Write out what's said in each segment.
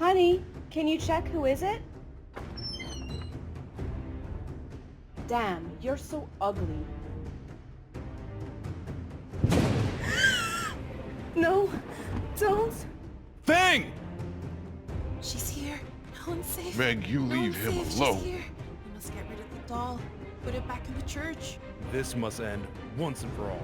Honey, can you check who is it? Damn, you're so ugly. No, don't. Feng! She's here. No one's safe. Meg, you No leave one's him safe. alone. She's here. We must get rid of the doll. Put it back in the church. This must end once and for all.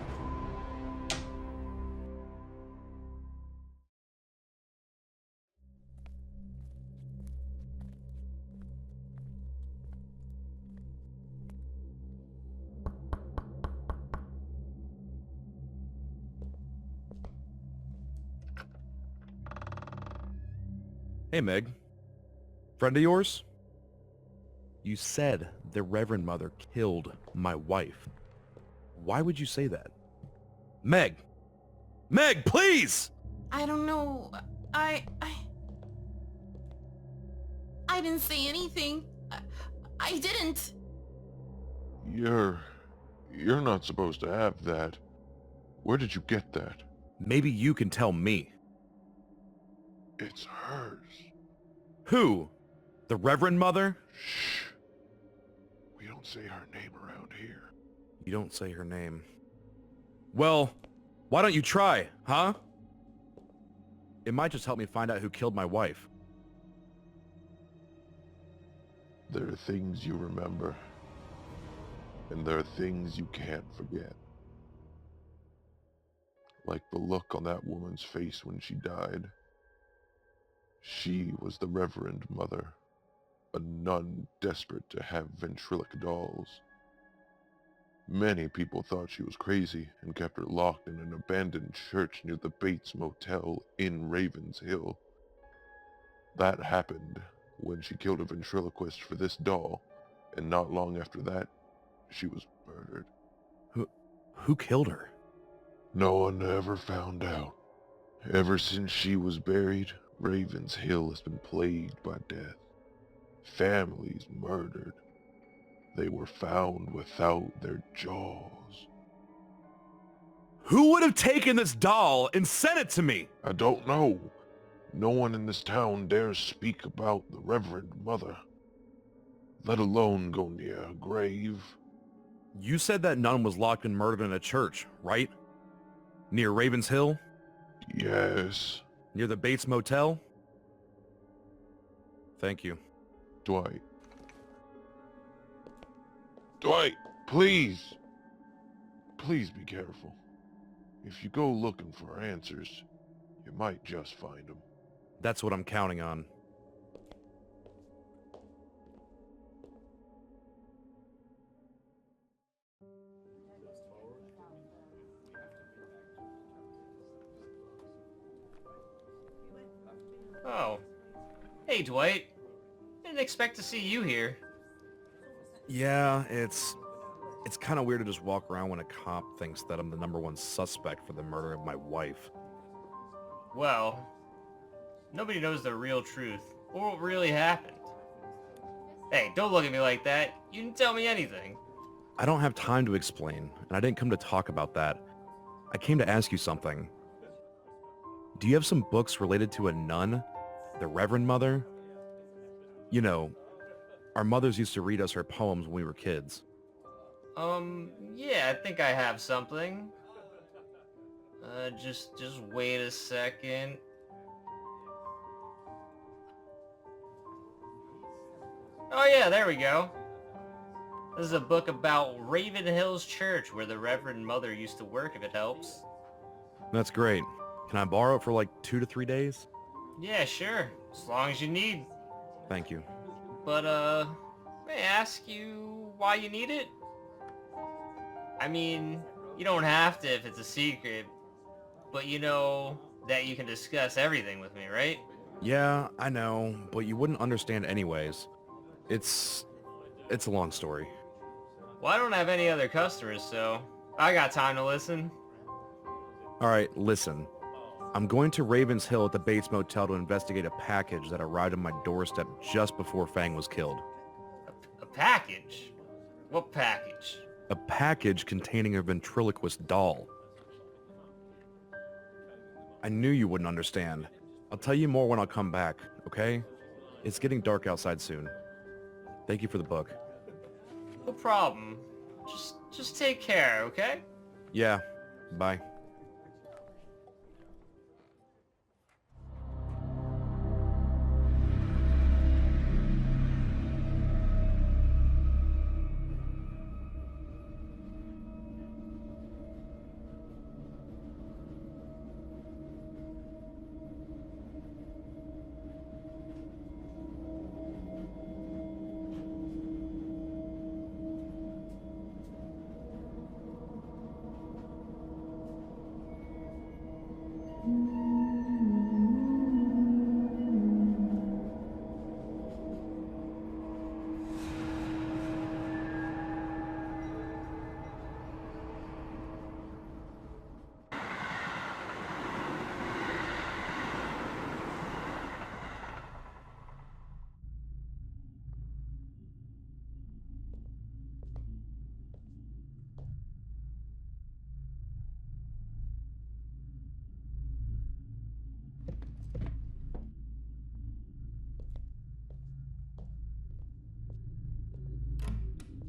Hey, Meg. Friend of yours? You said the Reverend Mother killed my wife. Why would you say that? Meg! Meg, please! I don't know. I didn't say anything. I didn't. You're not supposed to have that. Where did you get that? Maybe you can tell me. It's hers. Who? The Reverend Mother? Shh. We don't say her name around here. You don't say her name. Well, why don't you try, huh? It might just help me find out who killed my wife. There are things you remember. And there are things you can't forget. Like the look on that woman's face when she died. She was the Reverend Mother, a nun desperate to have ventriloquial dolls. Many people thought she was crazy and kept her locked in an abandoned church near the Bates Motel in Ravens Hill. That happened when she killed a ventriloquist for this doll, and not long after that, she was murdered. Who killed her? No one ever found out. Ever since she was buried, Ravens Hill has been plagued by death. Families murdered. They were found without their jaws. Who would have taken this doll and sent it to me? I don't know. No one in this town dares speak about the Reverend Mother, let alone go near her grave. You said that nun was locked and murdered in a church, right? Near Ravens Hill? Yes. Near the Bates Motel? Thank you. Dwight. Dwight, please. Please be careful. If you go looking for answers, you might just find them. That's what I'm counting on. Oh. Hey, Dwight. Didn't expect to see you here. Yeah, it's kind of weird to just walk around when a cop thinks that I'm the #1 suspect for the murder of my wife. Well, nobody knows the real truth, or what really happened. Hey, don't look at me like that. You didn't tell me anything. I don't have time to explain, and I didn't come to talk about that. I came to ask you something. Do you have some books related to a nun? The Reverend Mother? You know, our mothers used to read us her poems when we were kids. Yeah, I think I have something. Just wait a second. Oh yeah, there we go. This is a book about Raven Hills Church, where the Reverend Mother used to work, if it helps. That's great. Can I borrow it for like 2 to 3 days? Yeah, sure. As long as you need. Thank you. But, may I ask you why you need it? I mean, you don't have to if it's a secret, but you know that you can discuss everything with me, right? Yeah, I know, but you wouldn't understand anyways. It's a long story. Well, I don't have any other customers, so I got time to listen. Alright, listen. I'm going to Ravens Hill at the Bates Motel to investigate a package that arrived on my doorstep just before Feng was killed. A package? What package? A package containing a ventriloquist doll. I knew you wouldn't understand. I'll tell you more when I come back, okay? It's getting dark outside soon. Thank you for the book. No problem. Just take care, okay? Yeah, bye.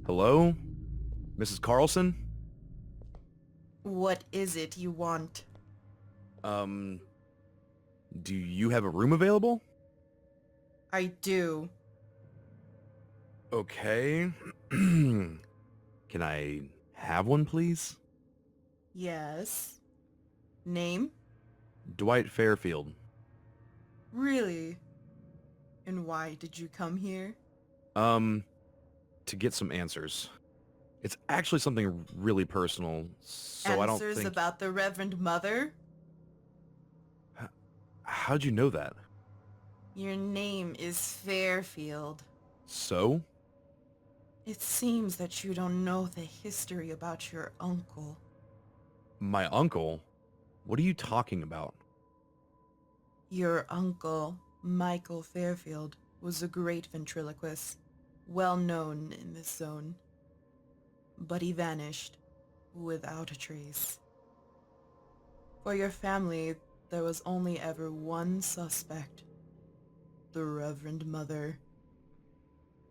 Hello? Mrs. Carlson? What is it you want? Do you have a room available? I do. Okay. Can I have one, please? Yes. Name? Dwight Fairfield. Really? And why did you come here? To get some answers. It's actually something really personal, so I don't Answers think... about the Reverend Mother? How'd you know that? Your name is Fairfield. So? It seems that you don't know the history about your uncle. My uncle? What are you talking about? Your uncle, Michael Fairfield, was a great ventriloquist, well known in this zone. But he vanished, without a trace. For your family, there was only ever one suspect, the Reverend Mother.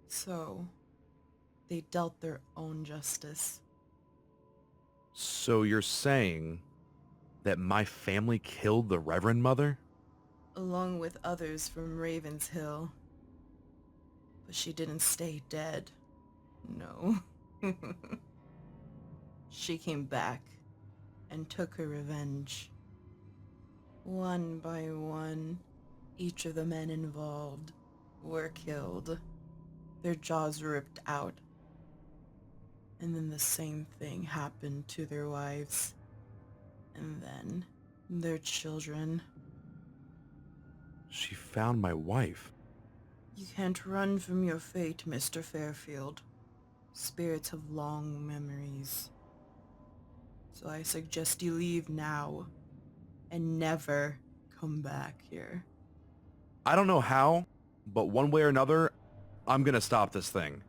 So, they dealt their own justice. So you're saying that my family killed the Reverend Mother? Along with others from Raven's Hill. But she didn't stay dead. No. She came back and took her revenge. One by one, each of the men involved were killed. Their jaws ripped out. And then the same thing happened to their wives. And then their children. She found my wife. You can't run from your fate, Mr. Fairfield. Spirits have long memories. So I suggest you leave now and never come back here. I don't know how, but one way or another, I'm gonna stop this thing.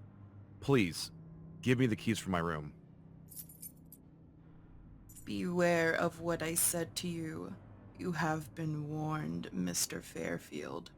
Please, give me the keys for my room. Beware of what I said to you. You have been warned, Mr. Fairfield.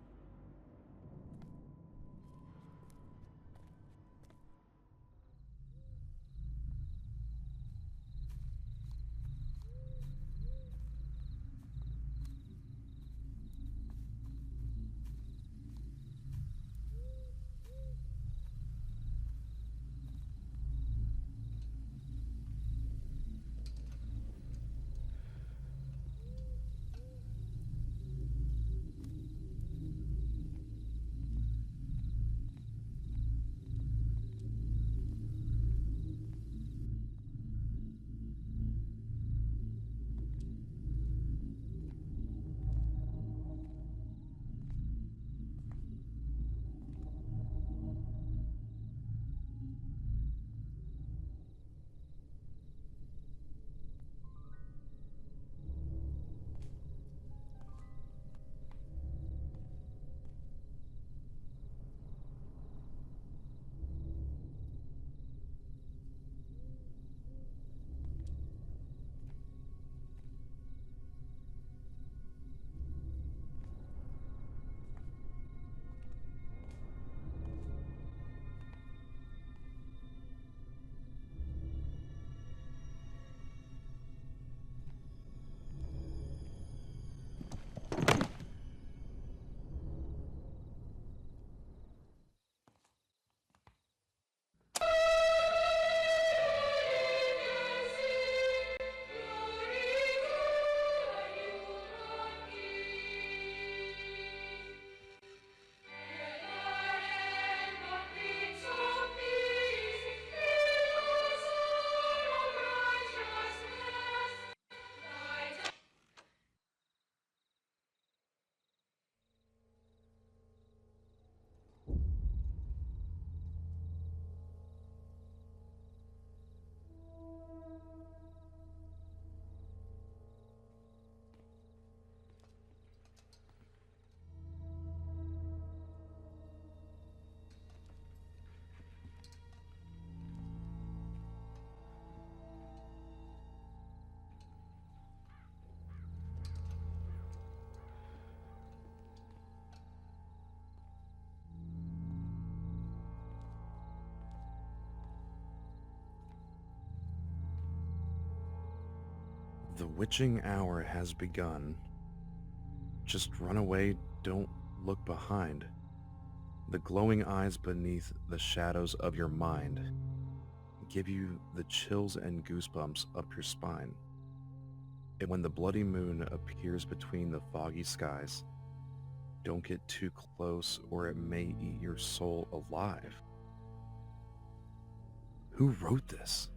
The witching hour has begun. Just run away, don't look behind. The glowing eyes beneath the shadows of your mind give you the chills and goosebumps up your spine. And when the bloody moon appears between the foggy skies, don't get too close or it may eat your soul alive. Who wrote this?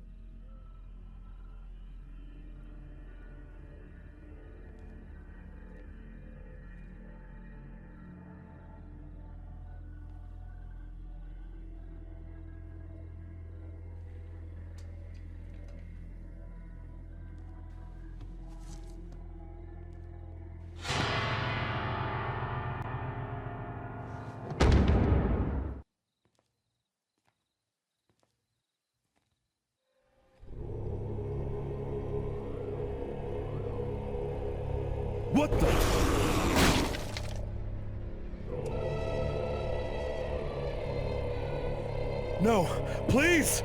What the? No, please!